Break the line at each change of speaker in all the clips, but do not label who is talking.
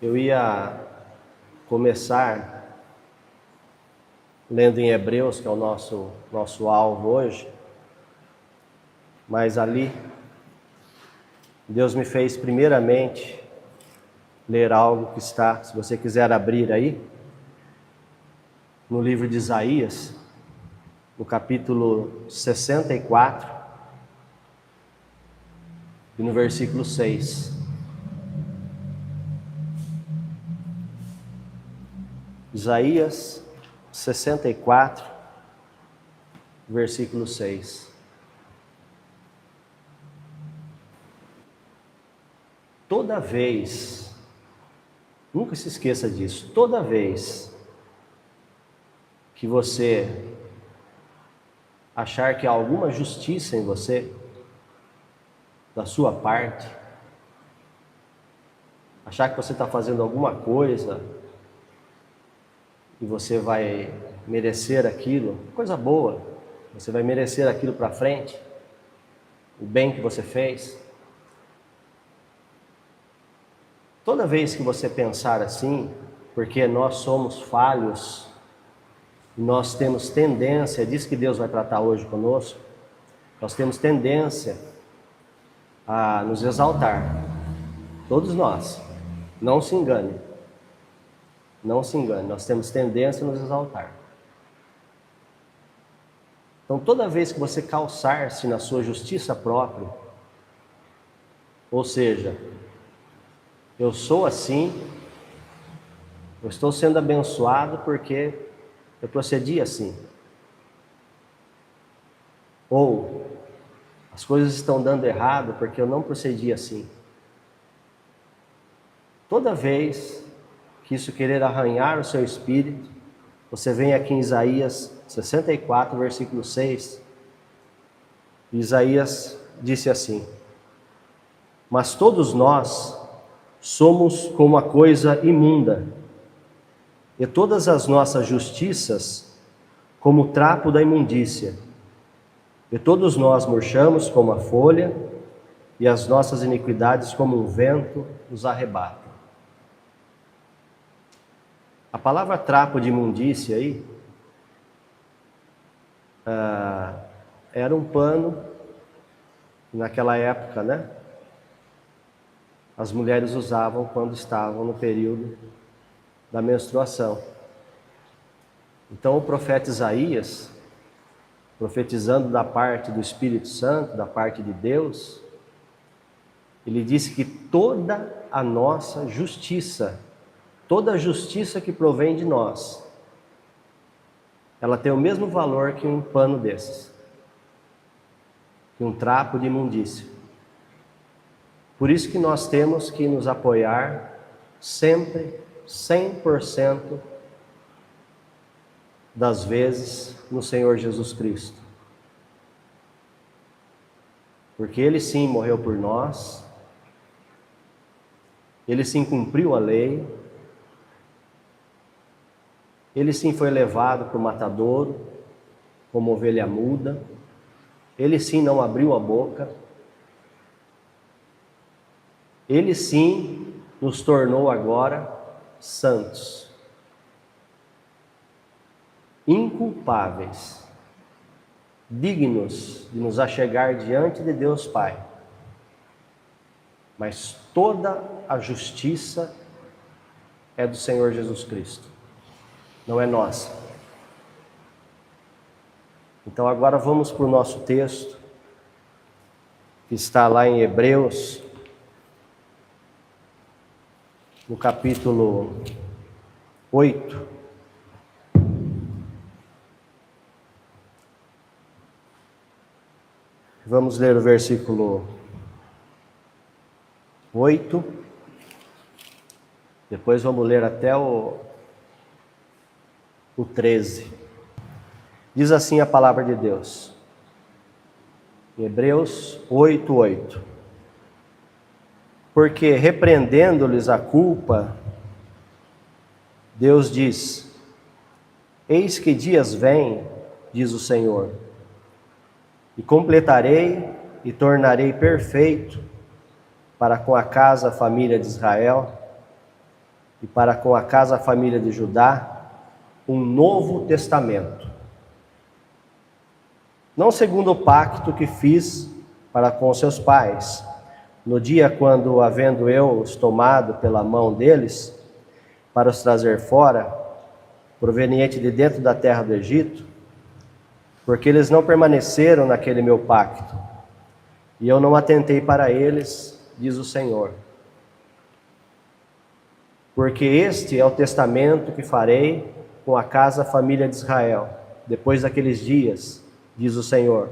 Eu ia começar lendo em Hebreus, que é o nosso alvo hoje, mas ali Deus me fez primeiramente ler algo que está, se você quiser abrir aí, no livro de Isaías, no capítulo 64, e no versículo 6. Isaías 64, versículo 6. Toda vez, nunca se esqueça disso, toda vez que você achar que há alguma justiça em você, da sua parte, achar que você está fazendo alguma coisa e você vai merecer aquilo, coisa boa, você vai merecer aquilo para frente, o bem que você fez. Toda vez que você pensar assim, porque nós somos falhos, nós temos tendência, diz que Deus vai tratar hoje conosco, nós temos tendência a nos exaltar, todos nós, não se engane, nós temos tendência a nos exaltar. Então toda vez que você calçar-se na sua justiça própria, ou seja, eu sou assim, eu estou sendo abençoado porque eu procedi assim, ou as coisas estão dando errado porque eu não procedi assim. Toda vez que isso querer arranhar o seu espírito, você vem aqui em Isaías 64, versículo 6. Isaías disse assim: mas todos nós somos como a coisa imunda, e todas as nossas justiças como o trapo da imundícia. E todos nós murchamos como a folha, e as nossas iniquidades como um vento nos arrebata. A palavra trapo de imundícia aí era um pano, naquela época, né? As mulheres usavam quando estavam no período da menstruação. Então o profeta Isaías, profetizando da parte do Espírito Santo, da parte de Deus, ele disse que toda a nossa justiça, toda a justiça que provém de nós, ela tem o mesmo valor que um pano desses, que um trapo de imundícia. Por isso que nós temos que nos apoiar sempre, 100% das vezes, no Senhor Jesus Cristo. Porque Ele sim morreu por nós, Ele sim cumpriu a lei, Ele sim foi levado para o matadouro, como ovelha muda, Ele sim não abriu a boca, Ele sim nos tornou agora santos, inculpáveis, dignos de nos achegar diante de Deus Pai. Mas toda a justiça é do Senhor Jesus Cristo, não é nossa. Então agora vamos para o nosso texto, que está lá em Hebreus, no capítulo 8. Vamos ler o versículo 8. Depois vamos ler até o 13. Diz assim a palavra de Deus. Hebreus 8:8. Porque repreendendo-lhes a culpa, Deus diz: eis que dias vêm, diz o Senhor, e completarei e tornarei perfeito para com a casa, a família de Israel, e para com a casa a família de Judá um novo testamento. Não segundo o pacto que fiz para com seus pais, no dia quando, havendo eu os tomado pela mão deles, para os trazer fora, proveniente de dentro da terra do Egito, porque eles não permaneceram naquele meu pacto, e eu não atentei para eles, diz o Senhor. Porque este é o testamento que farei com a casa, a família de Israel, depois daqueles dias, diz o Senhor,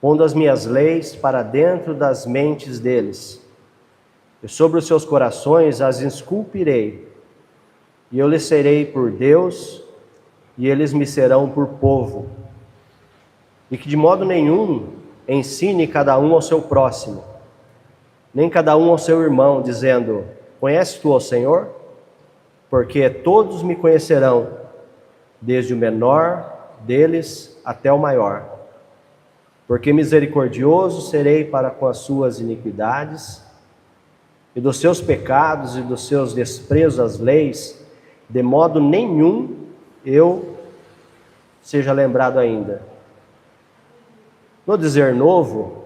pondo as minhas leis para dentro das mentes deles, e sobre os seus corações as esculpirei, e eu lhes serei por Deus, e eles me serão por povo. E que de modo nenhum ensine cada um ao seu próximo, nem cada um ao seu irmão, dizendo: conheces tu ao Senhor? Porque todos me conhecerão, desde o menor deles até o maior. Porque misericordioso serei para com as suas iniquidades, e dos seus pecados e dos seus desprezos às leis, de modo nenhum eu seja lembrado ainda. No dizer novo,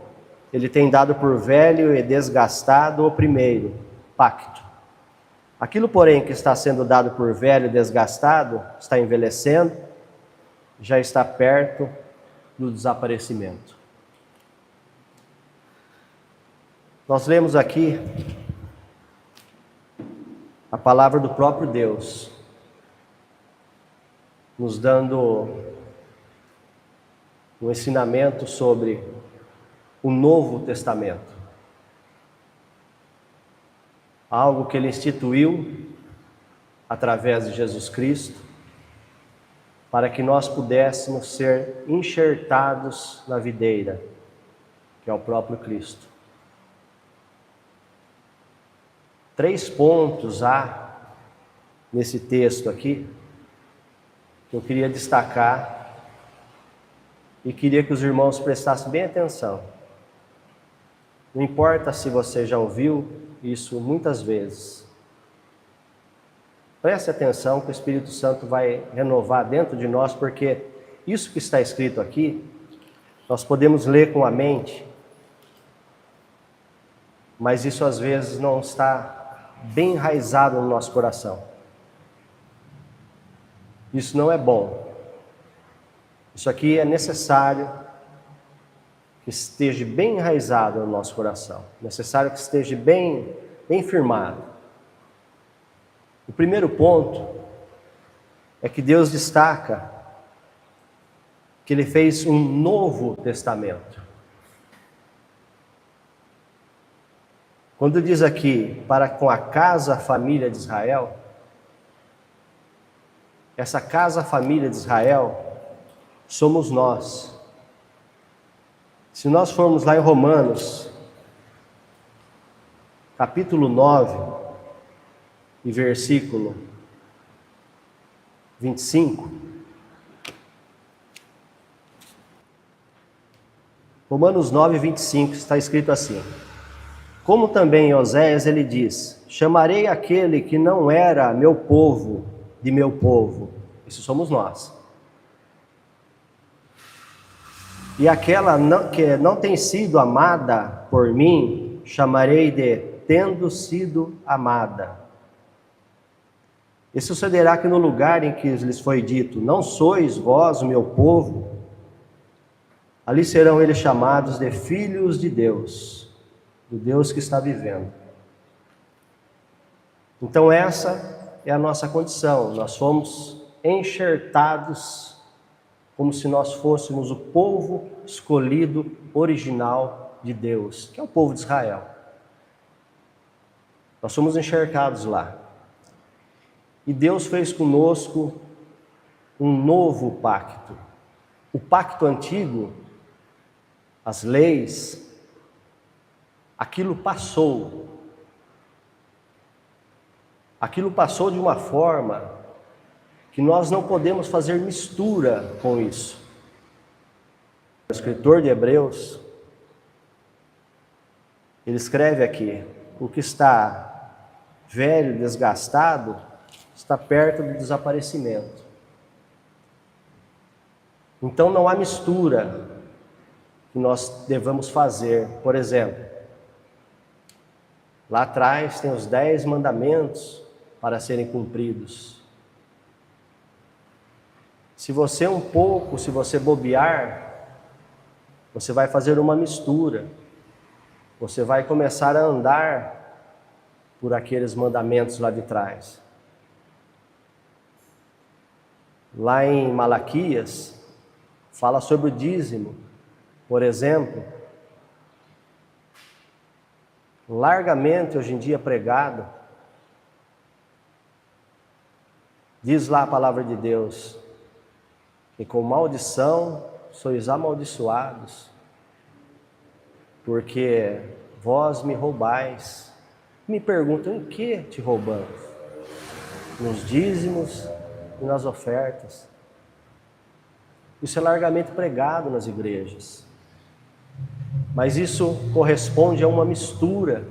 ele tem dado por velho e desgastado o primeiro pacto. Aquilo, porém, que está sendo dado por velho e desgastado, está envelhecendo, já está perto do desaparecimento. Nós lemos aqui a palavra do próprio Deus, nos dando um ensinamento sobre o Novo Testamento. Algo que ele instituiu através de Jesus Cristo, para que nós pudéssemos ser enxertados na videira, que é o próprio Cristo. 3 pontos há nesse texto aqui, que eu queria destacar e queria que os irmãos prestassem bem atenção. Não importa se você já ouviu isso muitas vezes. Preste atenção que o Espírito Santo vai renovar dentro de nós, porque isso que está escrito aqui, nós podemos ler com a mente, mas isso às vezes não está bem enraizado no nosso coração. Isso não é bom. Isso aqui é necessário que esteja bem enraizado no nosso coração. Necessário que esteja bem firmado. O primeiro ponto é que Deus destaca que Ele fez um novo testamento. Quando diz aqui, para com a casa, a família de Israel, essa casa, a família de Israel, somos nós. Se nós formos lá em Romanos, capítulo 9, e versículo 25, Romanos 9, 25, está escrito assim: como também em Oséias ele diz: chamarei aquele que não era meu povo, de meu povo. Isso somos nós. E aquela que não tem sido amada por mim, chamarei de tendo sido amada. E sucederá que no lugar em que lhes foi dito: não sois vós o meu povo, ali serão eles chamados de filhos de Deus, do Deus que está vivendo. Então essa é a nossa condição. Nós fomos enxertados como se nós fôssemos o povo escolhido original de Deus, que é o povo de Israel. Nós somos enxertados lá. E Deus fez conosco um novo pacto. O pacto antigo, as leis, aquilo passou. Aquilo passou de uma forma que nós não podemos fazer mistura com isso. O escritor de Hebreus, ele escreve aqui: o que está velho, desgastado, está perto do desaparecimento. Então não há mistura que nós devamos fazer. Por exemplo, lá atrás tem os 10 mandamentos para serem cumpridos. Se você bobear, você vai fazer uma mistura. Você vai começar a andar por aqueles mandamentos lá de trás. Lá em Malaquias, fala sobre o dízimo, por exemplo, largamente hoje em dia pregado. Diz lá a palavra de Deus, que com maldição sois amaldiçoados, porque vós me roubais. Me perguntam, em que te roubamos? Nos dízimos e nas ofertas. Isso é largamente pregado nas igrejas. Mas isso corresponde a uma mistura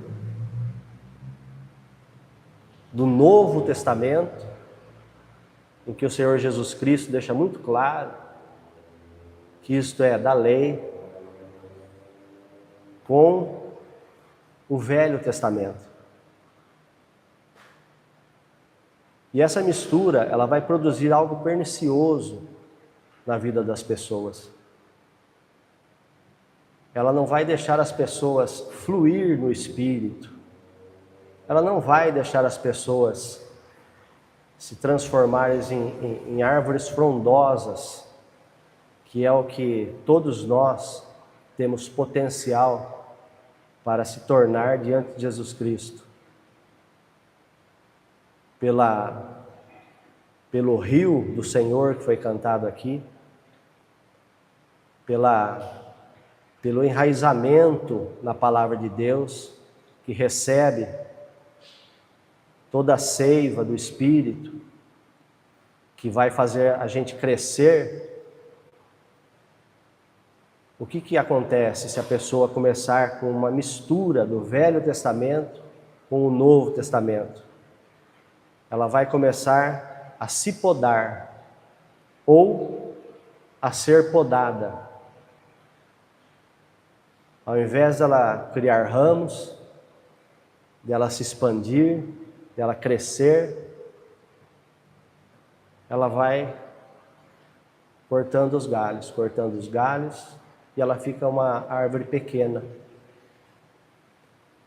do Novo Testamento, em que o Senhor Jesus Cristo deixa muito claro que isto é da lei, com o Velho Testamento. E essa mistura, ela vai produzir algo pernicioso na vida das pessoas. Ela não vai deixar as pessoas fluir no Espírito. Ela não vai deixar as pessoas se transformarem em árvores frondosas, que é o que todos nós temos potencial para se tornar diante de Jesus Cristo. Pelo rio do Senhor que foi cantado aqui, pelo enraizamento na palavra de Deus, que recebe toda a seiva do Espírito, que vai fazer a gente crescer. O que acontece se a pessoa começar com uma mistura do Velho Testamento com o Novo Testamento? Ela vai começar a se podar ou a ser podada. Ao invés dela criar ramos, dela se expandir, dela crescer, ela vai cortando os galhos, e ela fica uma árvore pequena.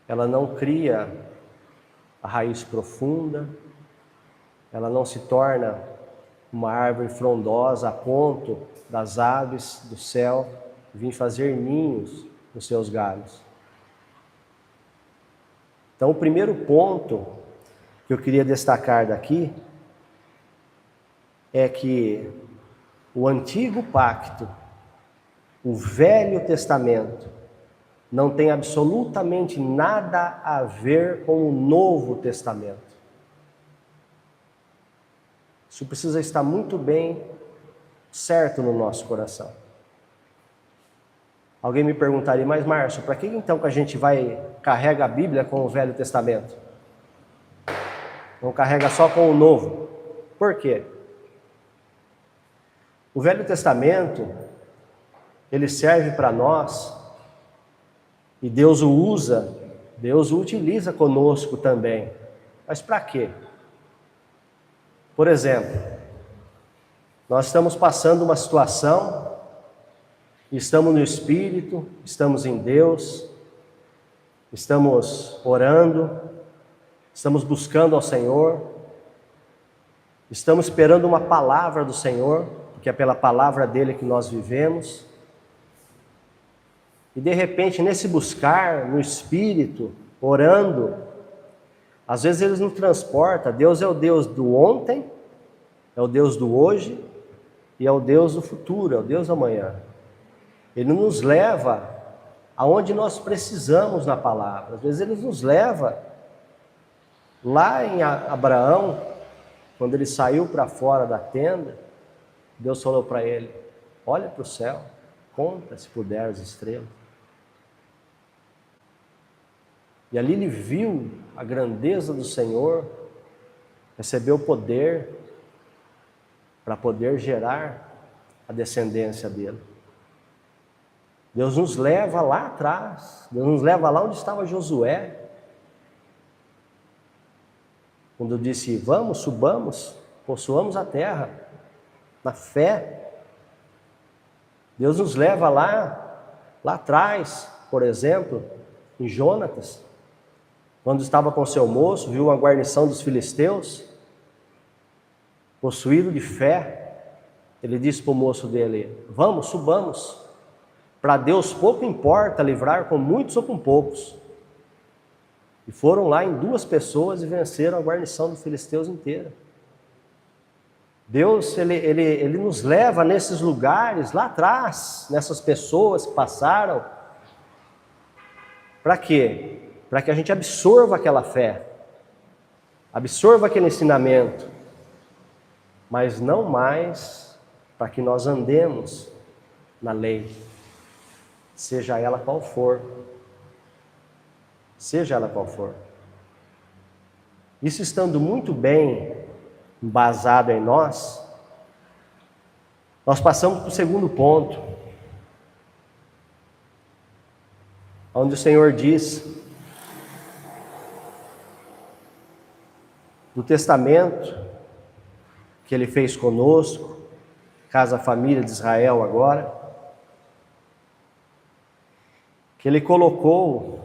Ela não cria a raiz profunda, ela não se torna uma árvore frondosa a ponto das aves do céu vir fazer ninhos nos seus galhos. Então, o primeiro ponto que eu queria destacar daqui é que o Antigo Pacto, o Velho Testamento, não tem absolutamente nada a ver com o Novo Testamento. Isso precisa estar muito bem certo no nosso coração. Alguém me perguntaria, mas Márcio, para que então que a gente carrega a Bíblia com o Velho Testamento? Não carrega só com o Novo? Por quê? O Velho Testamento, ele serve para nós, e Deus o usa, Deus o utiliza conosco também. Mas para quê? Por exemplo, nós estamos passando uma situação, estamos no Espírito, estamos em Deus, estamos orando, estamos buscando ao Senhor, estamos esperando uma palavra do Senhor, porque é pela palavra dele que nós vivemos. E de repente, nesse buscar no Espírito, orando, às vezes ele nos transporta. Deus é o Deus do ontem, é o Deus do hoje e é o Deus do futuro, é o Deus do amanhã. Ele nos leva aonde nós precisamos na palavra. Às vezes ele nos leva lá em Abraão, quando ele saiu para fora da tenda, Deus falou para ele: olha para o céu, conta se puder as estrelas. E ali ele viu a grandeza do Senhor, recebeu poder para poder gerar a descendência dele. Deus nos leva lá atrás, Deus nos leva lá onde estava Josué, quando disse: vamos, subamos, possuamos a terra, na fé. Deus nos leva lá atrás, por exemplo, em Jonatas, quando estava com seu moço, viu uma guarnição dos filisteus, possuído de fé, ele disse para o moço dele: vamos, subamos, para Deus pouco importa livrar com muitos ou com poucos. E foram lá em 2 pessoas e venceram a guarnição dos filisteus inteira. Deus, ele nos leva nesses lugares, lá atrás, nessas pessoas que passaram. Para quê? Para que a gente absorva aquela fé, absorva aquele ensinamento, mas não mais para que nós andemos na lei, seja ela qual for. Seja ela qual for. Isso estando muito bem embasado em nós, nós passamos para o segundo ponto, onde o Senhor diz do testamento que Ele fez conosco, casa família de Israel agora, que Ele colocou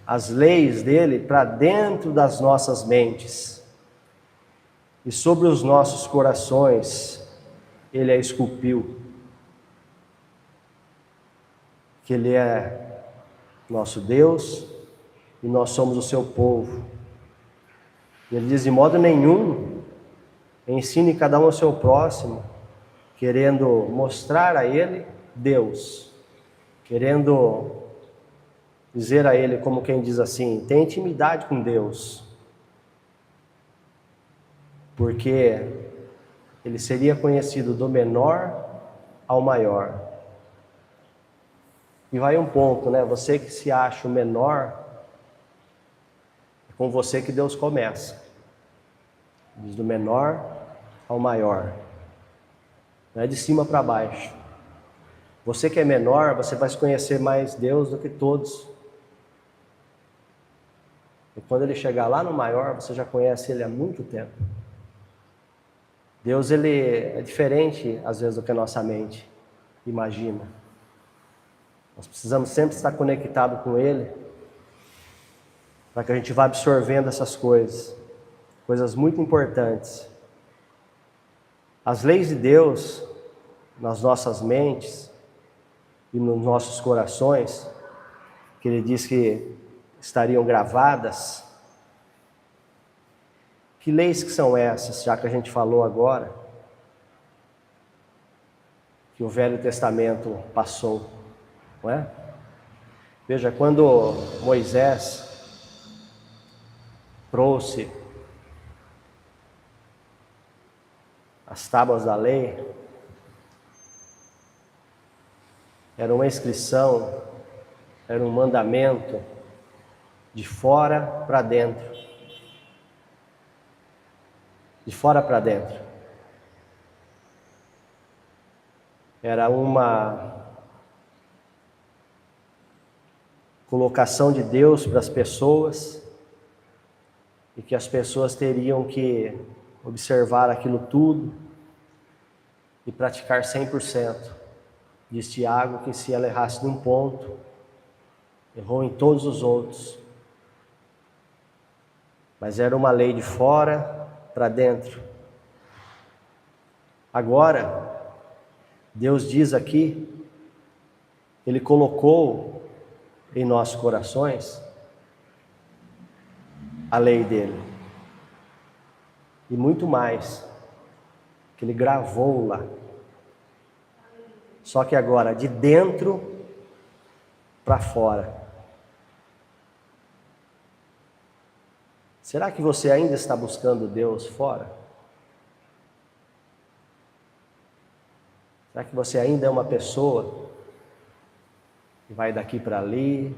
as leis dele para dentro das nossas mentes e sobre os nossos corações Ele a esculpiu, que Ele é nosso Deus e nós somos o seu povo. E Ele diz: de modo nenhum ensine cada um ao seu próximo, querendo mostrar a Ele Deus, querendo dizer a Ele, como quem diz assim: tem intimidade com Deus, porque Ele seria conhecido do menor ao maior. E vai um ponto, né? Você que se acha o menor, é com você que Deus começa. Diz do menor ao maior. Não é de cima para baixo. Você que é menor, você vai se conhecer mais Deus do que todos. E quando Ele chegar lá no maior, você já conhece Ele há muito tempo. Deus, Ele é diferente, às vezes, do que a nossa mente imagina. Nós precisamos sempre estar conectados com Ele, para que a gente vá absorvendo essas coisas muito importantes. As leis de Deus, nas nossas mentes e nos nossos corações, que Ele diz que estariam gravadas. Que leis que são essas, já que a gente falou agora, que o Velho Testamento passou, não é? Veja, quando Moisés trouxe as tábuas da lei, era uma inscrição, era um mandamento de fora para dentro. De fora para dentro. Era uma colocação de Deus para as pessoas, e que as pessoas teriam que observar aquilo tudo e praticar 100%. Diz Tiago que se ela errasse num ponto, errou em todos os outros. Mas era uma lei de fora para dentro. Agora, Deus diz aqui, Ele colocou em nossos corações a lei dele. E muito mais, que Ele gravou lá. Só que agora, de dentro para fora. Será que você ainda está buscando Deus fora? Será que você ainda é uma pessoa que vai daqui para ali,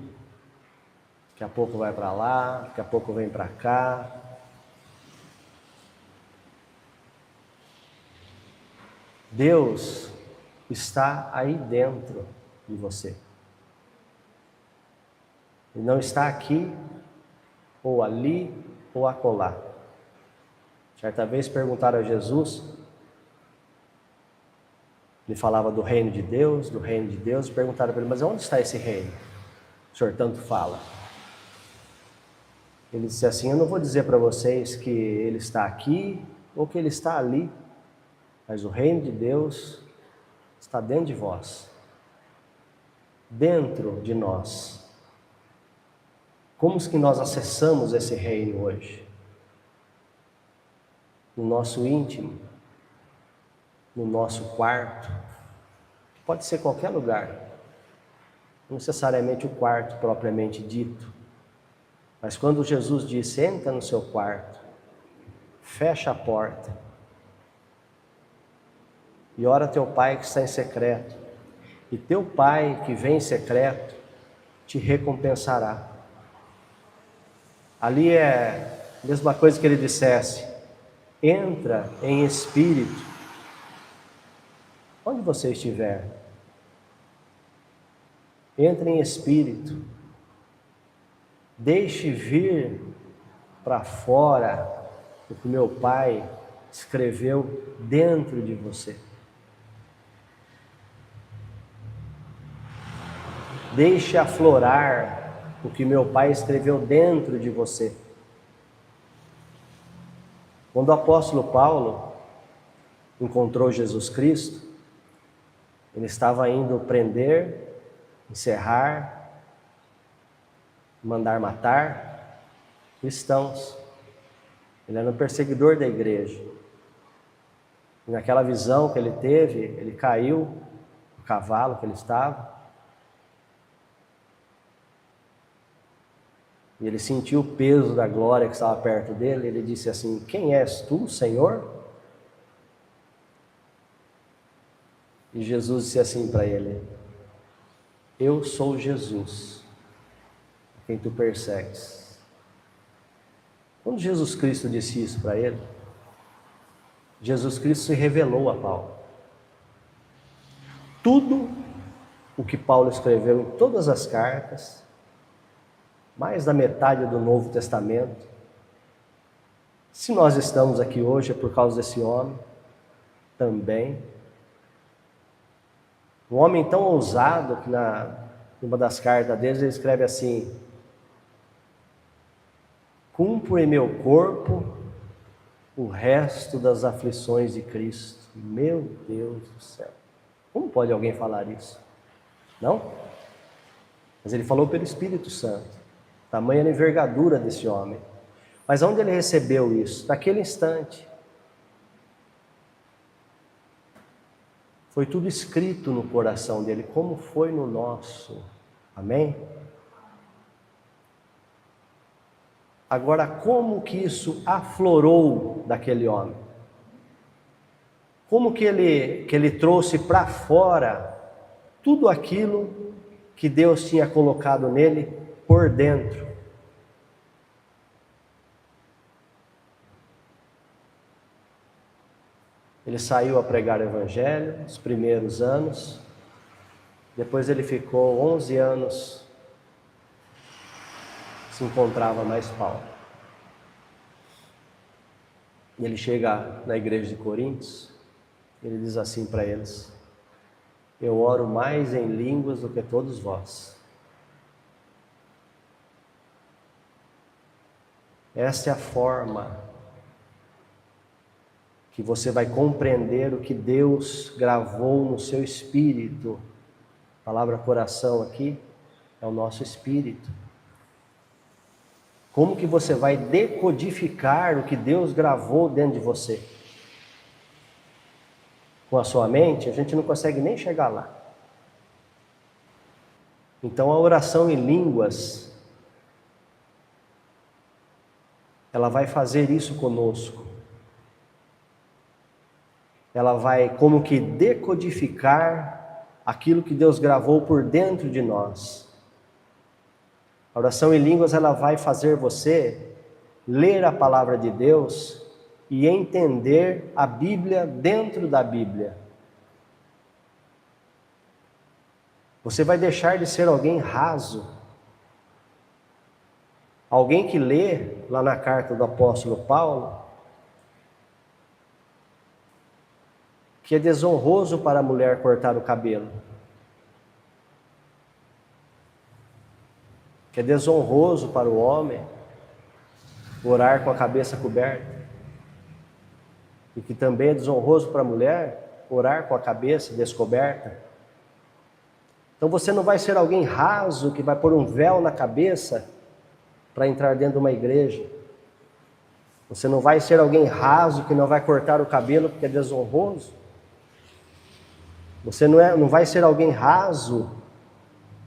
que Daqui a pouco vai para lá, daqui a pouco vem para cá. Deus está aí dentro de você. Ele não está aqui, ou ali, ou acolá. Certa vez perguntaram a Jesus, ele falava do reino de Deus, perguntaram para ele, mas onde está esse reino? O Senhor tanto fala. Ele disse assim, eu não vou dizer para vocês que ele está aqui, ou que ele está ali, mas o reino de Deus está dentro de vós, dentro de nós. Como que nós acessamos esse reino hoje? No nosso íntimo, no nosso quarto, pode ser qualquer lugar, não necessariamente o quarto propriamente dito, mas quando Jesus disse, entra no seu quarto, fecha a porta e ora a teu Pai que está em secreto, e teu Pai que vem em secreto te recompensará. Ali é a mesma coisa que ele dissesse, entra em espírito, onde você estiver, entre em espírito, deixe vir para fora o que meu Pai escreveu dentro de você. Deixe aflorar o que meu Pai escreveu dentro de você. Quando o apóstolo Paulo encontrou Jesus Cristo, ele estava indo prender, encerrar, mandar matar cristãos. Ele era um perseguidor da igreja. E naquela visão que ele teve, ele caiu do cavalo que ele estava. E ele sentiu o peso da glória que estava perto dele. Ele disse assim, quem és tu, Senhor? E Jesus disse assim para ele, eu sou Jesus, quem tu persegues. Quando Jesus Cristo disse isso para ele, Jesus Cristo se revelou a Paulo. Tudo o que Paulo escreveu em todas as cartas, mais da metade do Novo Testamento, se nós estamos aqui hoje é por causa desse homem, também. Um homem tão ousado que numa das cartas deles ele escreve assim, cumpro em meu corpo o resto das aflições de Cristo. Meu Deus do céu, como pode alguém falar isso? Não? Mas ele falou pelo Espírito Santo. Tamanha a envergadura desse homem. Mas onde ele recebeu isso? Naquele instante. Foi tudo escrito no coração dele, como foi no nosso. Amém? Agora, como que isso aflorou daquele homem? Como que ele trouxe para fora tudo aquilo que Deus tinha colocado nele por dentro? Ele saiu a pregar o evangelho os primeiros anos, depois ele ficou 11 anos, se encontrava mais Paulo. E ele chega na igreja de Coríntios, ele diz assim para eles, eu oro mais em línguas do que todos vós. Essa é a forma que você vai compreender o que Deus gravou no seu espírito. A palavra coração aqui é o nosso espírito. Como que você vai decodificar o que Deus gravou dentro de você? Com a sua mente, a gente não consegue nem chegar lá. Então a oração em línguas, ela vai fazer isso conosco. Ela vai como que decodificar aquilo que Deus gravou por dentro de nós. A oração em línguas, ela vai fazer você ler a palavra de Deus e entender a Bíblia dentro da Bíblia. Você vai deixar de ser alguém raso. Alguém que lê lá na carta do apóstolo Paulo que é desonroso para a mulher cortar o cabelo. Que é desonroso para o homem orar com a cabeça coberta. E que também é desonroso para a mulher orar com a cabeça descoberta. Então você não vai ser alguém raso que vai pôr um véu na cabeça para entrar dentro de uma igreja. Você não vai ser alguém raso que não vai cortar o cabelo porque é desonroso. Você não vai ser alguém raso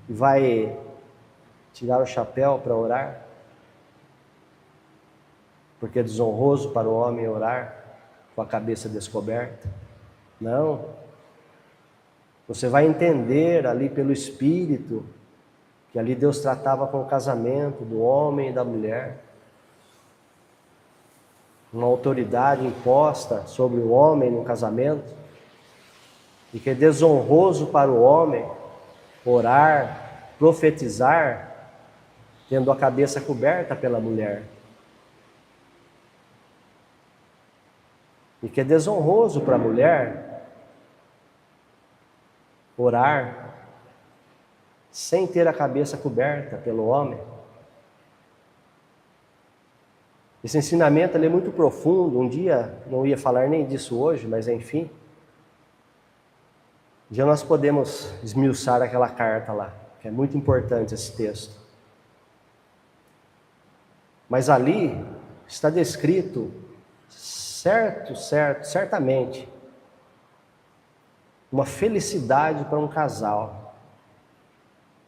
que vai tirar o chapéu para orar, porque é desonroso para o homem orar com a cabeça descoberta. Não. Você vai entender ali pelo Espírito que ali Deus tratava com o casamento do homem e da mulher. Uma autoridade imposta sobre o homem no casamento. E que é desonroso para o homem orar, profetizar, tendo a cabeça coberta pela mulher. E que é desonroso para a mulher orar sem ter a cabeça coberta pelo homem. Esse ensinamento ele é muito profundo. Um dia, não ia falar nem disso hoje, mas enfim. Já nós podemos esmiuçar aquela carta lá, que é muito importante esse texto. Mas ali está descrito, certamente, uma felicidade para um casal,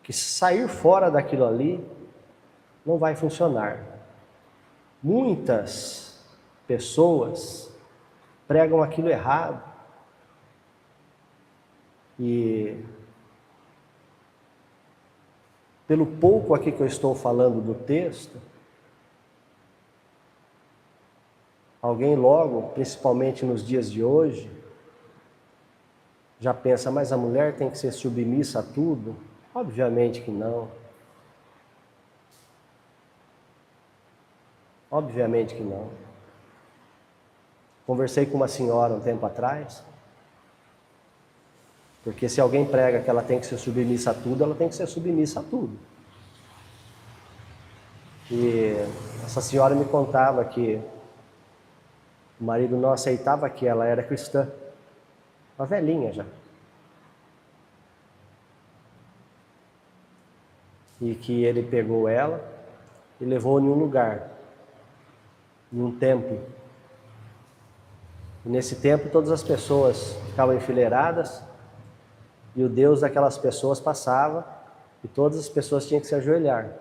que sair fora daquilo ali não vai funcionar. Muitas pessoas pregam aquilo errado. E pelo pouco aqui que eu estou falando do texto, alguém logo, principalmente nos dias de hoje, já pensa, mas a mulher tem que ser submissa a tudo? Obviamente que não. Obviamente que não. Conversei com uma senhora um tempo atrás, porque se alguém prega que ela tem que ser submissa a tudo, ela tem que ser submissa a tudo. E essa senhora me contava que o marido não aceitava que ela era cristã, uma velhinha já. E que ele pegou ela e levou em um lugar, em um templo. E nesse templo todas as pessoas ficavam enfileiradas e o Deus daquelas pessoas passava e todas as pessoas tinham que se ajoelhar.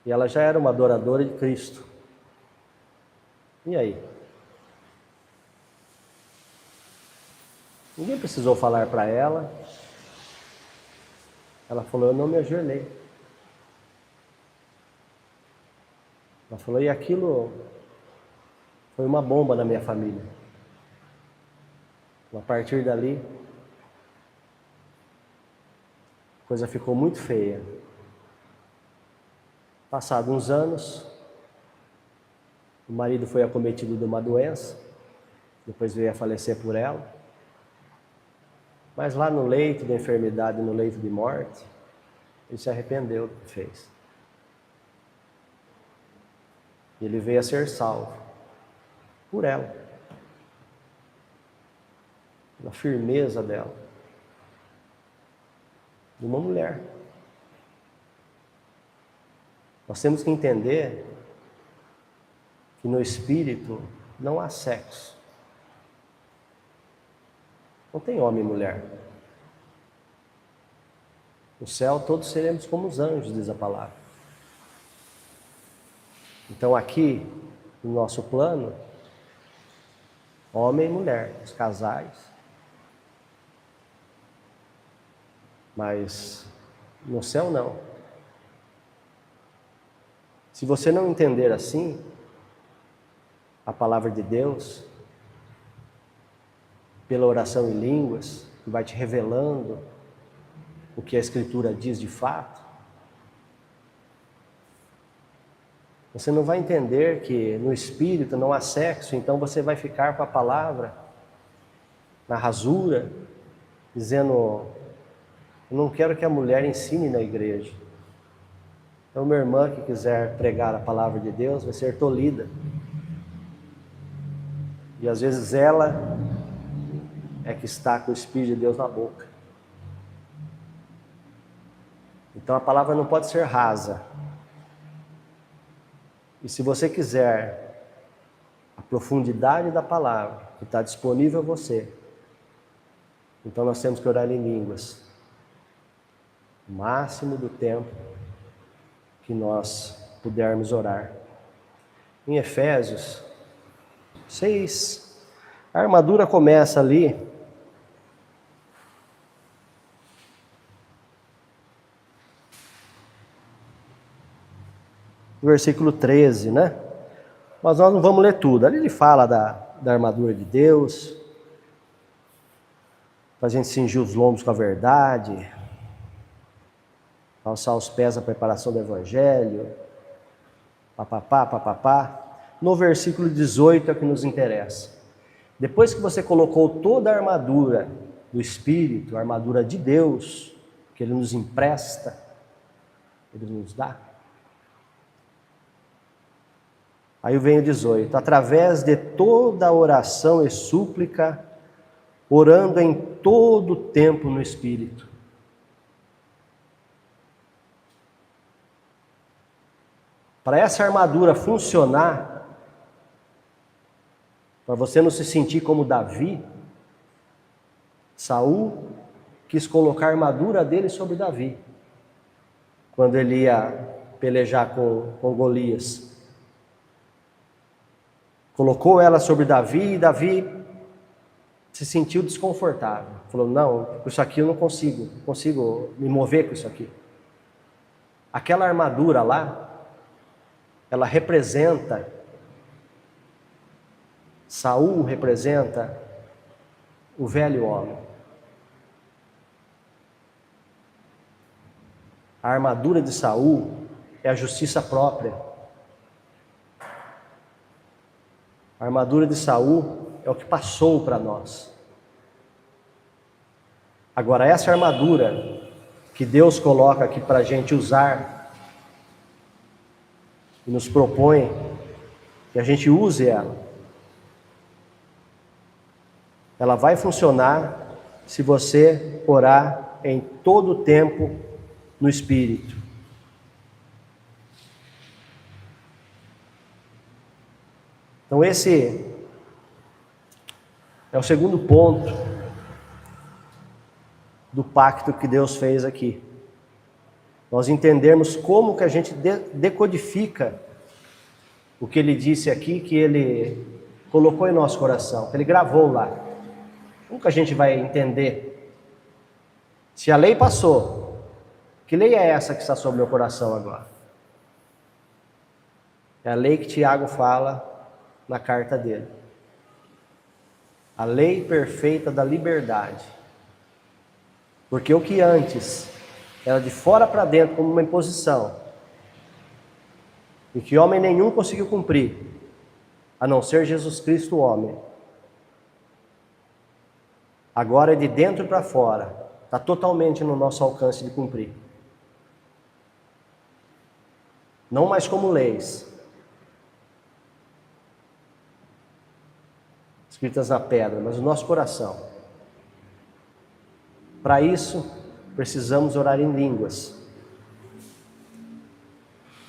E ela já era uma adoradora de Cristo. E aí? Ninguém precisou falar para ela. Ela falou, eu não me ajoelhei. Ela falou, e aquilo foi uma bomba na minha família. A partir dali, a coisa ficou muito feia. Passados uns anos, o marido foi acometido de uma doença, depois veio a falecer por ela. Mas lá no leito da enfermidade, no leito de morte, ele se arrependeu do que fez. E ele veio a ser salvo por ela, pela firmeza dela, de uma mulher. Nós temos que entender que no espírito não há sexo. Não tem homem e mulher. No céu todos seremos como os anjos, diz a palavra. Então aqui, no nosso plano, homem e mulher, os casais. Mas no céu não. Se você não entender assim a palavra de Deus, pela oração em línguas, que vai te revelando o que a Escritura diz de fato, você não vai entender que no Espírito não há sexo, então você vai ficar com a palavra na rasura, dizendo: eu não quero que a mulher ensine na igreja. Então, minha irmã que quiser pregar a palavra de Deus vai ser tolhida. E às vezes ela é que está com o Espírito de Deus na boca. Então a palavra não pode ser rasa. E se você quiser a profundidade da palavra, que está disponível a você, então nós temos que orar em línguas. O máximo do tempo que nós pudermos orar. Em Efésios 6, a armadura começa ali. No versículo 13, né? Mas nós não vamos ler tudo. Ali ele fala da armadura de Deus, para a gente cingir os lombos com a verdade, calçar os pés à preparação do Evangelho, papapá, papapá. No versículo 18 é o que nos interessa. Depois que você colocou toda a armadura do Espírito, a armadura de Deus, que Ele nos empresta, Ele nos dá. Aí vem o 18, através de toda oração e súplica, orando em todo o tempo no Espírito. Para essa armadura funcionar, para você não se sentir como Davi, Saul quis colocar a armadura dele sobre Davi, quando ele ia pelejar com Golias. Colocou ela sobre Davi e Davi se sentiu desconfortável. Falou: não, com isso aqui eu não consigo me mover com isso aqui. Aquela armadura lá, ela representa, Saul representa o velho homem. A armadura de Saul é a justiça própria. A armadura de Saul é o que passou para nós. Agora, essa armadura que Deus coloca aqui para a gente usar, e nos propõe que a gente use ela, ela vai funcionar se você orar em todo o tempo no Espírito. Então esse é o segundo ponto do pacto que Deus fez aqui. Nós entendermos como que a gente decodifica o que Ele disse aqui, que Ele colocou em nosso coração, que Ele gravou lá. Como que a gente vai entender? Se a lei passou, que lei é essa que está sobre o meu coração agora? É a lei que Tiago fala na carta dele. A lei perfeita da liberdade. Porque o que antes era de fora para dentro como uma imposição, e que homem nenhum conseguiu cumprir, a não ser Jesus Cristo, o homem. Agora é de dentro para fora, está totalmente no nosso alcance de cumprir. Não mais como leis, escritas na pedra, mas no nosso coração. Para isso, precisamos orar em línguas,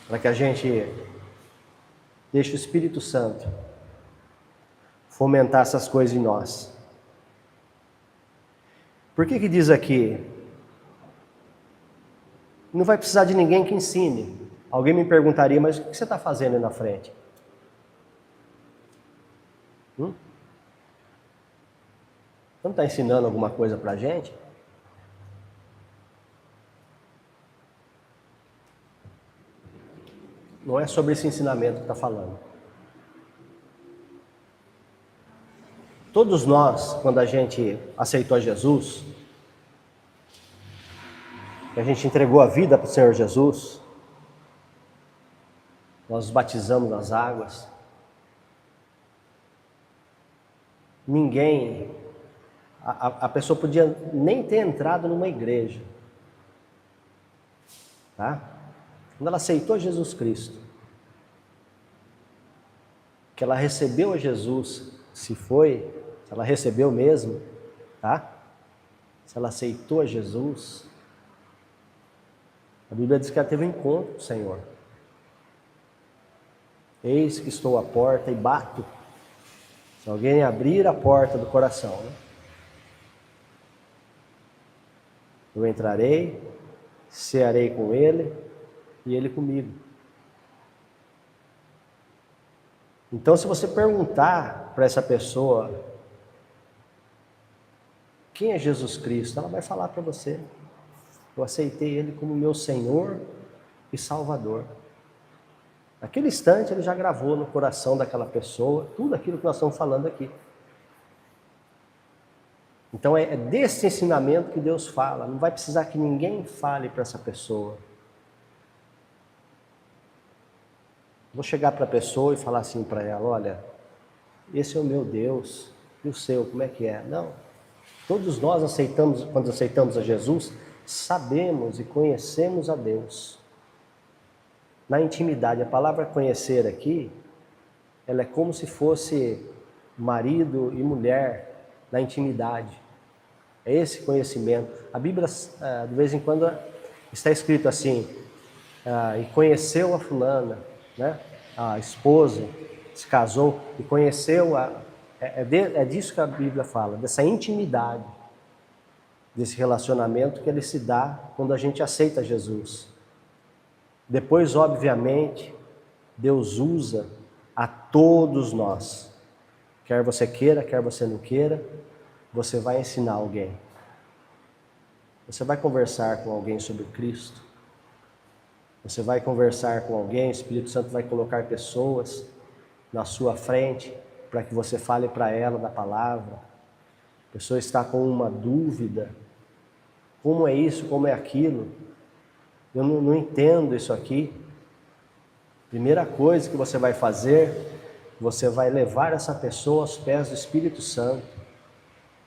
para que a gente deixe o Espírito Santo fomentar essas coisas em nós. Por que diz aqui? Não vai precisar de ninguém que ensine. Alguém me perguntaria: mas o que você está fazendo aí na frente? Você não está ensinando alguma coisa para a gente? Não é sobre esse ensinamento que está falando. Todos nós, quando a gente aceitou Jesus, que a gente entregou a vida para o Senhor Jesus, nós nos batizamos nas águas, a pessoa podia nem ter entrado numa igreja, tá? Quando ela aceitou Jesus Cristo, que ela recebeu a Jesus, se ela recebeu mesmo, tá? Se ela aceitou a Jesus, a Bíblia diz que ela teve um encontro com o Senhor. Eis que estou à porta e bato. Se alguém abrir a porta do coração, né? Eu entrarei, cearei com ele e ele comigo. Então, se você perguntar para essa pessoa quem é Jesus Cristo, ela vai falar para você: eu aceitei ele como meu Senhor e Salvador. Naquele instante ele já gravou no coração daquela pessoa tudo aquilo que nós estamos falando aqui. Então é desse ensinamento que Deus fala. Não vai precisar que ninguém fale para essa pessoa. Vou chegar para a pessoa e falar assim para ela: olha, esse é o meu Deus, e o seu, como é que é? Não. Todos nós aceitamos, quando aceitamos a Jesus, sabemos e conhecemos a Deus. Na intimidade, a palavra conhecer aqui, ela é como se fosse marido e mulher na intimidade. É esse conhecimento. A Bíblia, de vez em quando, está escrito assim: e conheceu a fulana, né? A esposa se casou e conheceu é disso que a Bíblia fala, dessa intimidade, desse relacionamento que ele se dá quando a gente aceita Jesus. Depois, obviamente, Deus usa a todos nós. Quer você queira, quer você não queira, você vai ensinar alguém. Você vai conversar com alguém sobre Cristo. Você vai conversar com alguém, o Espírito Santo vai colocar pessoas na sua frente para que você fale para ela da palavra. A pessoa está com uma dúvida. Como é isso, como é aquilo? Eu não entendo isso aqui. Primeira coisa que você vai fazer, você vai levar essa pessoa aos pés do Espírito Santo.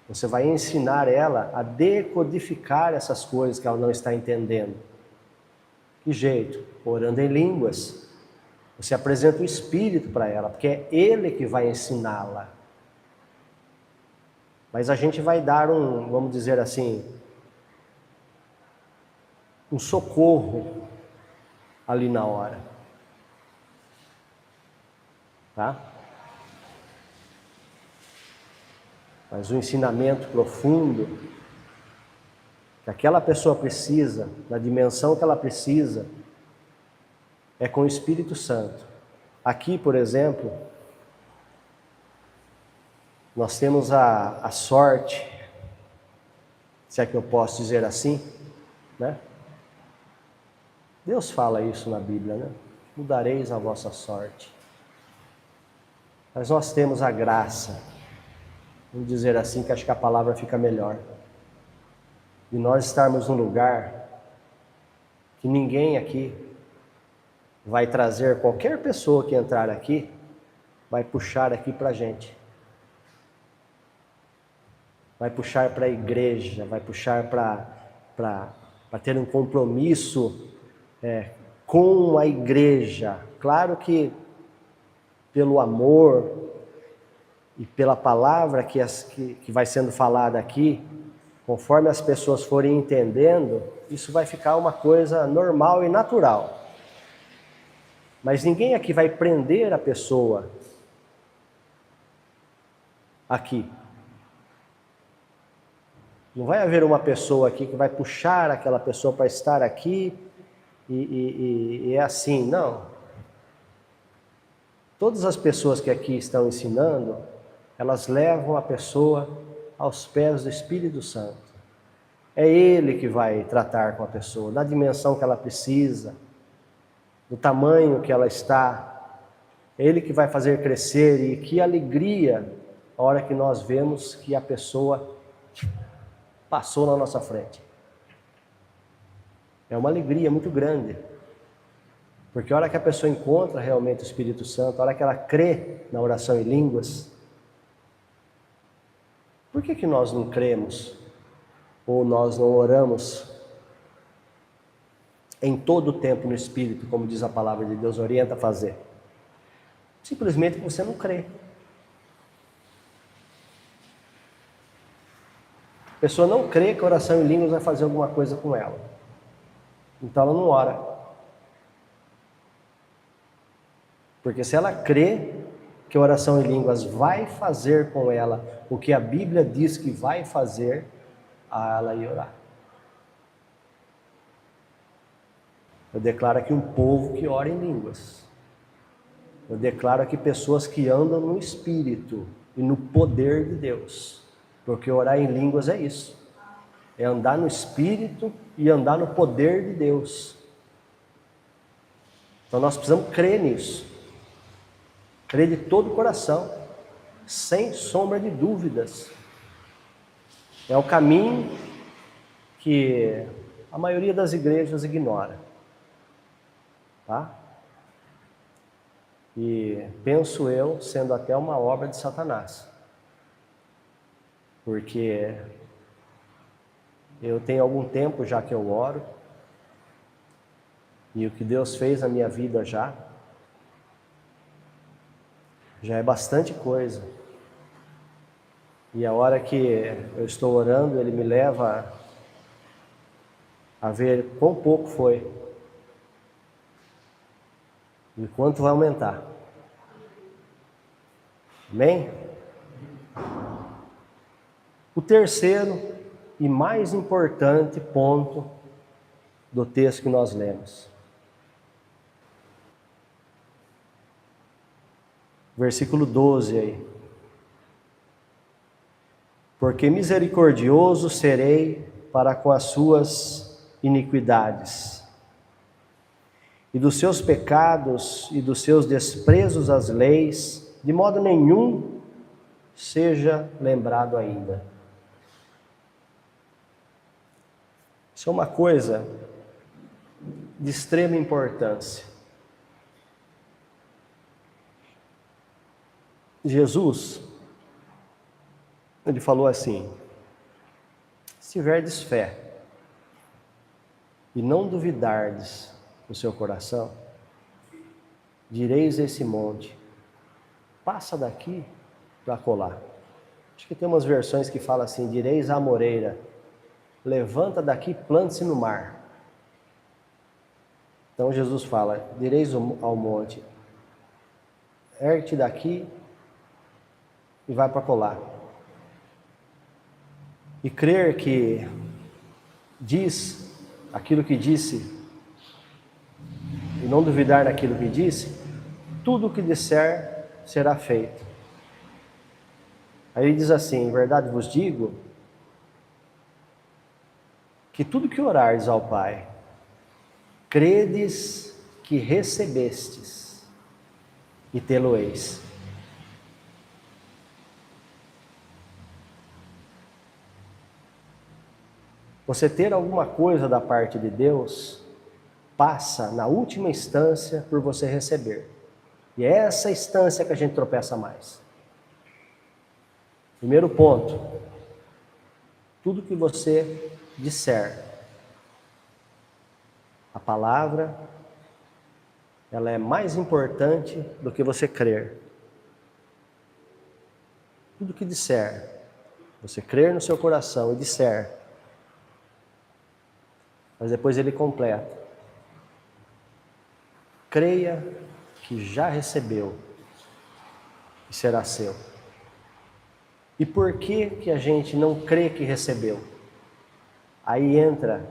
Você vai ensinar ela a decodificar essas coisas que ela não está entendendo. Que jeito? Orando em línguas. Você apresenta o Espírito para ela, porque é Ele que vai ensiná-la. Mas a gente vai dar vamos dizer assim, um socorro ali na hora. Tá? Mas o ensinamento profundo que aquela pessoa precisa, na dimensão que ela precisa, é com o Espírito Santo. Aqui, por exemplo, nós temos a sorte, se é que eu posso dizer assim, né? Deus fala isso na Bíblia, né? Mudareis a vossa sorte. Mas nós temos a graça, vamos dizer assim, que acho que a palavra fica melhor, de nós estarmos num lugar que ninguém aqui vai trazer, qualquer pessoa que entrar aqui, vai puxar aqui para a gente. Vai puxar para a igreja, vai puxar para ter um compromisso com a igreja. Claro que pelo amor e pela palavra que vai sendo falada aqui, conforme as pessoas forem entendendo, isso vai ficar uma coisa normal e natural. Mas ninguém aqui vai prender a pessoa aqui. Não vai haver uma pessoa aqui que vai puxar aquela pessoa para estar aqui e é assim, não. Todas as pessoas que aqui estão ensinando, elas levam a pessoa aos pés do Espírito Santo. É Ele que vai tratar com a pessoa, na dimensão que ela precisa. do tamanho que ela está. É Ele que vai fazer crescer, e que alegria a hora que nós vemos que a pessoa passou na nossa frente. É uma alegria muito grande, porque a hora que a pessoa encontra realmente o Espírito Santo, a hora que ela crê na oração em línguas, por que nós não cremos ou nós não oramos em todo o tempo no Espírito, como diz a palavra de Deus, orienta a fazer? Simplesmente você não crê. A pessoa não crê que a oração em línguas vai fazer alguma coisa com ela, então ela não ora. Porque se ela crê que a oração em línguas vai fazer com ela o que a Bíblia diz que vai fazer, a ela ir orar. Eu declaro aqui um povo que ora em línguas. Eu declaro aqui pessoas que andam no Espírito e no poder de Deus. Porque orar em línguas é isso. É andar no Espírito e andar no poder de Deus. Então nós precisamos crer nisso. Crer de todo o coração, sem sombra de dúvidas. É o caminho que a maioria das igrejas ignora. Tá? E penso eu, sendo até uma obra de Satanás. Porque eu tenho algum tempo já que eu oro, e o que Deus fez na minha vida já é bastante coisa. E a hora que eu estou orando, Ele me leva a ver quão pouco foi e quanto vai aumentar. Amém? O terceiro e mais importante ponto do texto que nós lemos. Versículo 12 aí. Porque misericordioso serei para com as suas iniquidades, e dos seus pecados e dos seus desprezos às leis, de modo nenhum seja lembrado ainda. Isso é uma coisa de extrema importância. Jesus, Ele falou assim: se tiverdes fé e não duvidardes no seu coração, direis a esse monte: passa daqui para colar. Acho que tem umas versões que falam assim: direis à amoreira: levanta daqui, plante-se no mar. Então Jesus fala: direis ao monte: ergue-te daqui e vai para colar. E crer que diz aquilo que disse e não duvidar daquilo que disse, tudo o que disser será feito. Aí ele diz assim: em verdade vos digo que tudo que orardes ao Pai, credes que recebestes, e tê-lo-eis. Você ter alguma coisa da parte de Deus passa, na última instância, por você receber. E é essa instância que a gente tropeça mais. Primeiro ponto: tudo que você disser, a palavra, ela é mais importante do que você crer. Tudo que disser, você crer no seu coração e disser, mas depois ele completa: creia que já recebeu e será seu. E por que a gente não crê que recebeu? Aí entra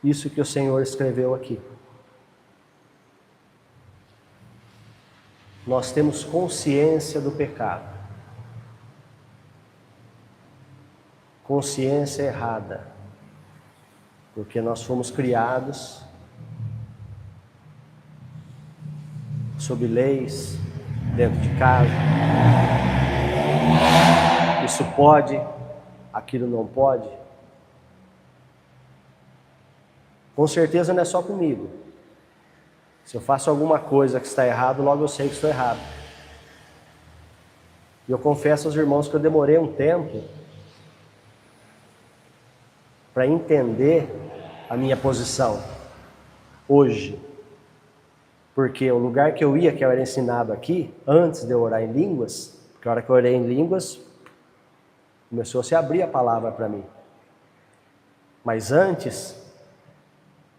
isso que o Senhor escreveu aqui. Nós temos consciência do pecado. Consciência errada. Porque nós fomos criados sobre leis dentro de casa. Isso pode, aquilo não pode. Com certeza não é só comigo. Se eu faço alguma coisa que está errado, logo eu sei que estou errado. E eu confesso aos irmãos que eu demorei um tempo para entender a minha posição hoje. Porque o lugar que eu ia, que eu era ensinado aqui, antes de eu orar em línguas, porque a hora que eu orei em línguas, começou a se abrir a palavra para mim. Mas antes,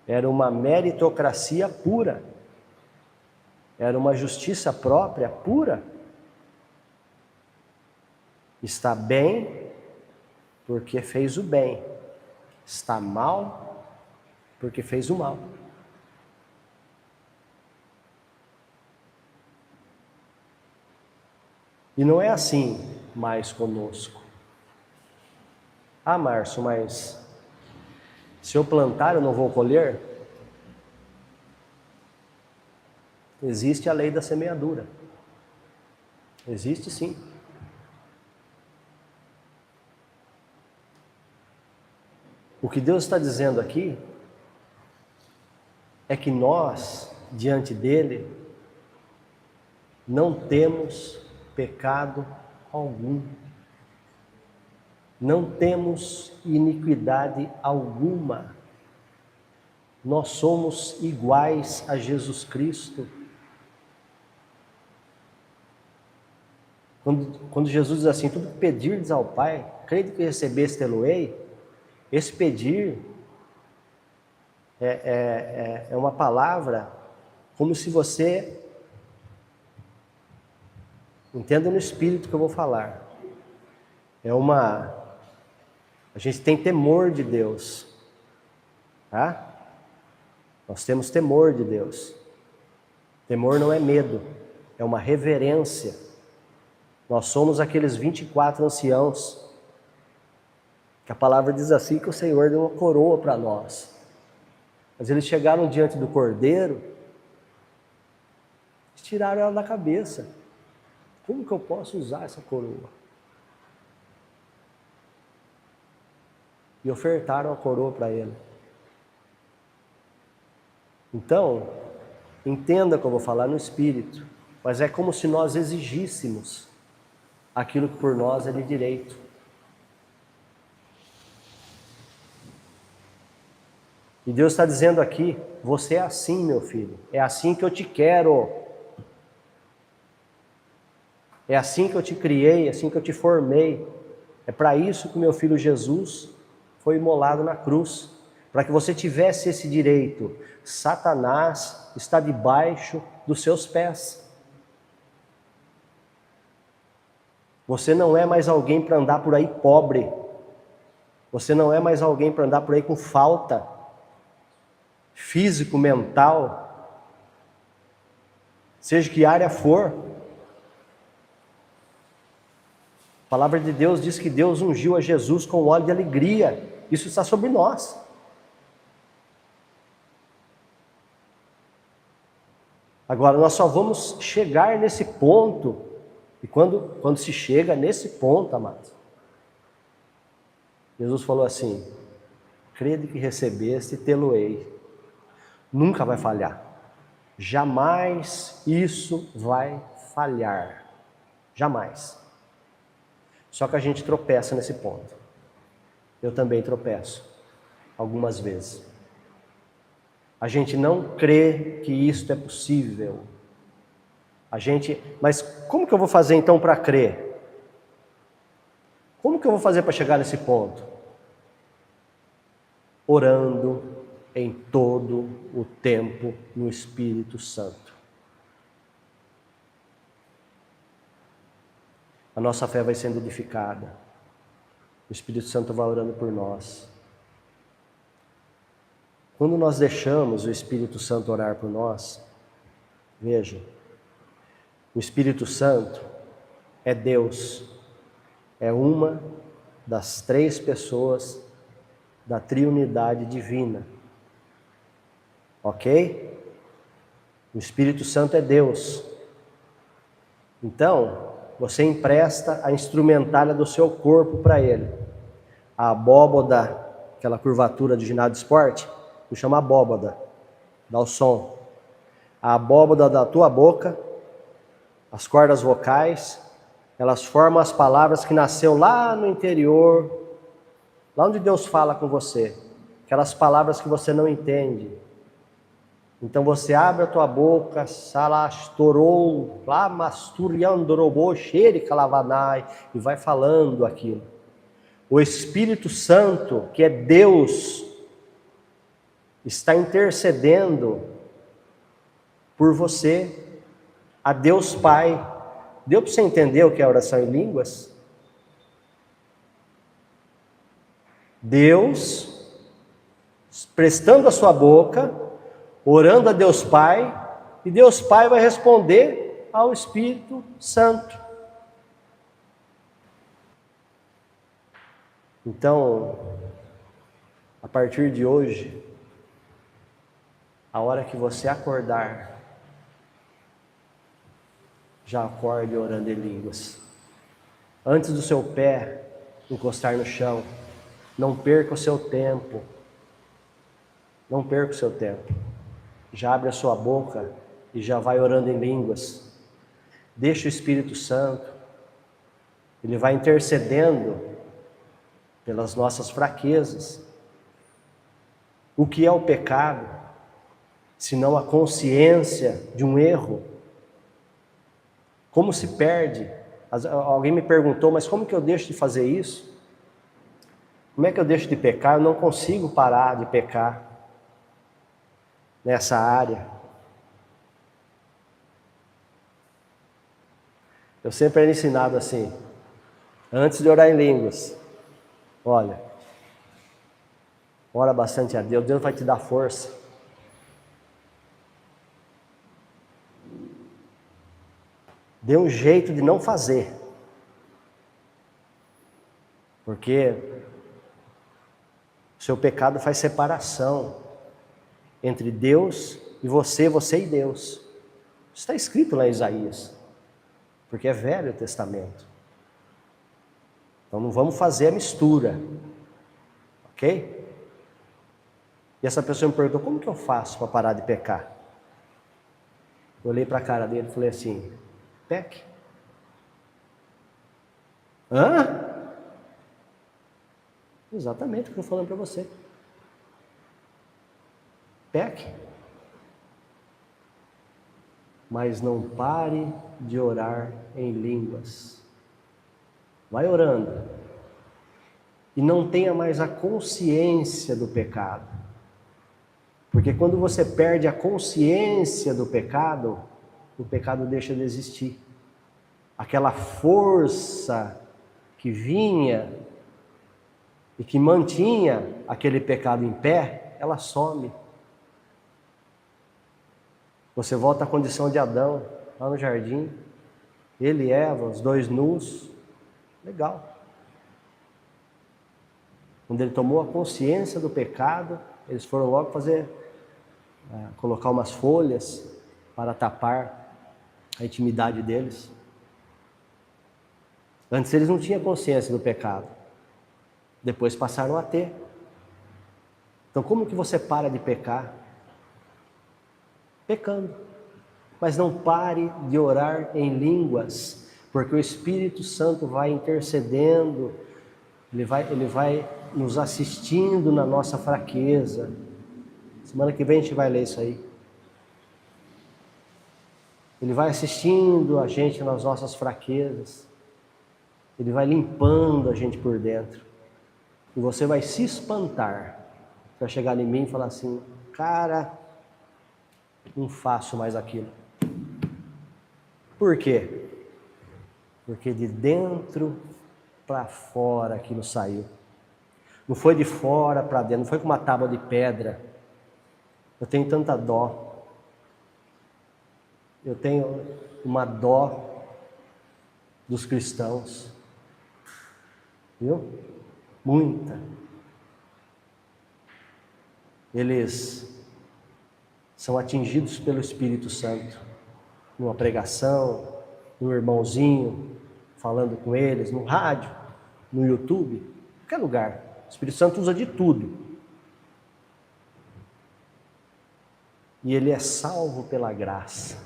era uma meritocracia pura. Era uma justiça própria pura. Está bem porque fez o bem. Está mal porque fez o mal. E não é assim mais conosco. Ah, Márcio, mas se eu plantar eu não vou colher? Existe a lei da semeadura. Existe sim. O que Deus está dizendo aqui é que nós, diante dele, não temos pecado algum. Não temos iniquidade alguma. Nós somos iguais a Jesus Cristo. Quando Jesus diz assim, tudo que pedirdes ao Pai, crede que recebeste, tê-lo-ei, esse pedir é uma palavra como se você, entenda no espírito que eu vou falar, a gente tem temor de Deus, tá? Nós temos temor de Deus. Temor não é medo, é uma reverência. Nós somos aqueles 24 anciãos, que a palavra diz assim, que o Senhor deu uma coroa para nós. Mas eles chegaram diante do Cordeiro, tiraram ela da cabeça. Como que eu posso usar essa coroa? E ofertaram a coroa para ele. Então, entenda que eu vou falar no Espírito, mas é como se nós exigíssemos aquilo que por nós é de direito. E Deus está dizendo aqui, você é assim, meu filho, é assim que eu te quero. É assim que eu te criei, é assim que eu te formei. É para isso que o meu filho Jesus foi imolado na cruz, para que você tivesse esse direito. Satanás está debaixo dos seus pés. Você não é mais alguém para andar por aí pobre. Você não é mais alguém para andar por aí com falta físico, mental, seja que área for. A palavra de Deus diz que Deus ungiu a Jesus com óleo de alegria. Isso está sobre nós. Agora, nós só vamos chegar nesse ponto, e quando se chega nesse ponto, amados, Jesus falou assim, crede que recebeste, tê-lo-ei. Nunca vai falhar. Jamais isso vai falhar. Jamais. Só que a gente tropeça nesse ponto. Eu também tropeço. Algumas vezes. A gente não crê que isto é possível. Mas como que eu vou fazer então para crer? Como que eu vou fazer para chegar nesse ponto? Orando em todo o tempo no Espírito Santo. A nossa fé vai sendo edificada. O Espírito Santo vai orando por nós. Quando nós deixamos o Espírito Santo orar por nós, veja, o Espírito Santo é Deus, é uma das 3 pessoas da triunidade divina. Ok? O Espírito Santo é Deus. Então, você empresta a instrumentália do seu corpo para Ele. A abóboda, aquela curvatura de ginásio de esporte, se chama abóboda, dá o som. A abóboda da tua boca, as cordas vocais, elas formam as palavras que nasceu lá no interior, lá onde Deus fala com você. Aquelas palavras que você não entende. Então você abre a tua boca, salastorou, lamasturiandorobo, xericalavanai, e vai falando aquilo. O Espírito Santo, que é Deus, está intercedendo por você, a Deus Pai. Deu para você entender o que é oração em línguas? Deus, prestando a sua boca, orando a Deus Pai, e Deus Pai vai responder ao Espírito Santo. Então, a partir de hoje, a hora que você acordar, já acorde orando em línguas. Antes do seu pé encostar no chão, não perca o seu tempo. Não perca o seu tempo. Já abre a sua boca e já vai orando em línguas. Deixa o Espírito Santo, ele vai intercedendo pelas nossas fraquezas. O que é o pecado, senão a consciência de um erro? Como se perde? Alguém me perguntou, mas como que eu deixo de fazer isso? Como é que eu deixo de pecar? Eu não consigo parar de pecar nessa área. Eu sempre era ensinado assim, antes de orar em línguas, olha, ora bastante a Deus, Deus vai te dar força. Dê um jeito de não fazer, porque o seu pecado faz separação entre Deus e você e Deus. Isso está escrito lá em Isaías, porque é Velho Testamento. Então não vamos fazer a mistura, ok? E essa pessoa me perguntou, como que eu faço para parar de pecar? Eu olhei para a cara dele e falei assim, peque. Hã? Exatamente o que eu estou falando para você. Peque. Mas não pare de orar em línguas. Vai orando. E não tenha mais a consciência do pecado. Porque quando você perde a consciência do pecado, o pecado deixa de existir. Aquela força que vinha e que mantinha aquele pecado em pé, ela some. Você volta à condição de Adão, lá no jardim. Ele e Eva, os dois nus. Legal. Quando ele tomou a consciência do pecado, eles foram logo colocar umas folhas para tapar a intimidade deles. Antes eles não tinham consciência do pecado. Depois passaram a ter. Então como que você para de pecar? Pecando. Mas não pare de orar em línguas, porque o Espírito Santo vai intercedendo, ele vai nos assistindo na nossa fraqueza. Semana que vem a gente vai ler isso aí. Ele vai assistindo a gente nas nossas fraquezas. Ele vai limpando a gente por dentro. E você vai se espantar. Vai chegar em mim e falar assim, cara, não faço mais aquilo. Por quê? Porque de dentro para fora aquilo saiu. Não foi de fora para dentro, não foi com uma tábua de pedra. Eu tenho tanta dó. Eu tenho uma dó dos cristãos. Viu? Muita. Eles são atingidos pelo Espírito Santo, numa pregação, num irmãozinho, falando com eles, no rádio, no YouTube, qualquer lugar. O Espírito Santo usa de tudo. E ele é salvo pela graça.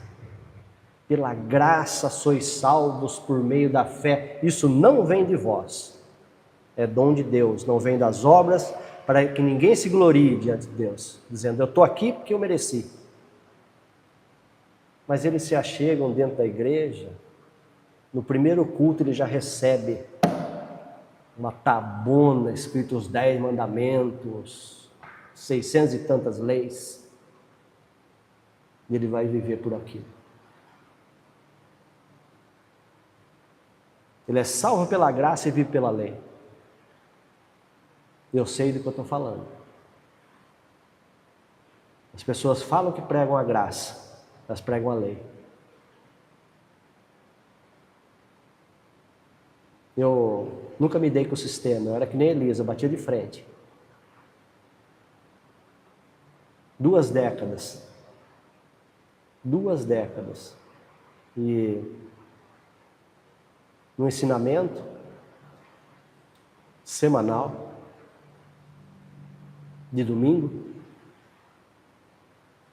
Pela graça sois salvos por meio da fé. Isso não vem de vós. É dom de Deus, não vem das obras, para que ninguém se glorie diante de Deus, dizendo, eu estou aqui porque eu mereci. Mas eles se achegam dentro da igreja, no primeiro culto ele já recebe uma tabuna, escrito os 10 mandamentos, 600 e tantas leis, e ele vai viver por aquilo. Ele é salvo pela graça e vive pela lei. Eu sei do que eu estou falando. As pessoas falam que pregam a graça, elas pregam a lei. Eu nunca me dei com o sistema, eu era que nem Elisa, eu batia de frente. 2 décadas. 2 décadas. E no ensinamento semanal, de domingo,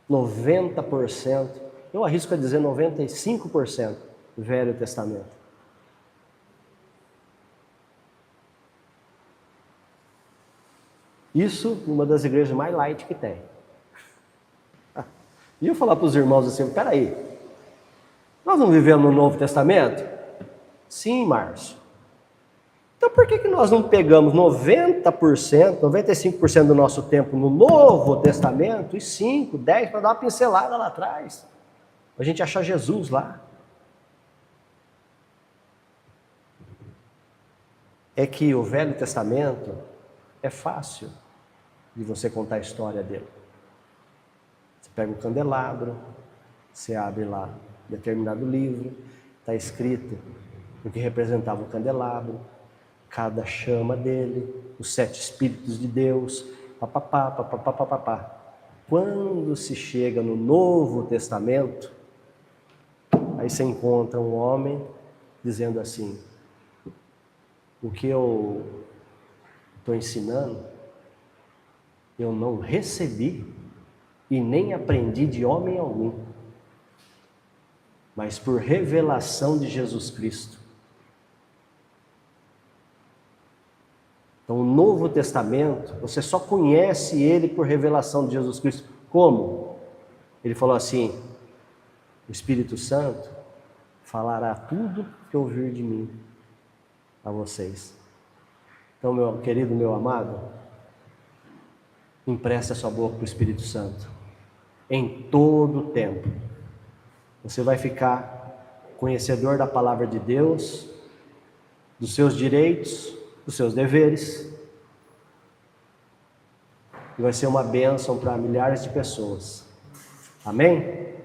90%, eu arrisco a dizer 95%, Velho Testamento. Isso numa das igrejas mais light que tem. E eu falar para os irmãos assim, peraí, nós não vivemos no Novo Testamento? Sim, Márcio. Então por que nós não pegamos 90%, 95% do nosso tempo no Novo Testamento e 5, 10 para dar uma pincelada lá atrás? Para a gente achar Jesus lá. É que o Velho Testamento é fácil de você contar a história dele. Você pega o candelabro, você abre lá determinado livro, está escrito o que representava o candelabro, cada chama dele, os 7 Espíritos de Deus, papapá, papapá, papapá. Quando se chega no Novo Testamento, aí você encontra um homem dizendo assim, o que eu estou ensinando, eu não recebi e nem aprendi de homem algum, mas por revelação de Jesus Cristo. Então, o Novo Testamento, você só conhece ele por revelação de Jesus Cristo. Como? Ele falou assim, o Espírito Santo falará tudo que ouvir de mim a vocês. Então, meu querido, meu amado, empresta sua boca para o Espírito Santo. Em todo o tempo. Você vai ficar conhecedor da palavra de Deus, dos seus direitos, dos seus deveres. E vai ser uma bênção para milhares de pessoas. Amém?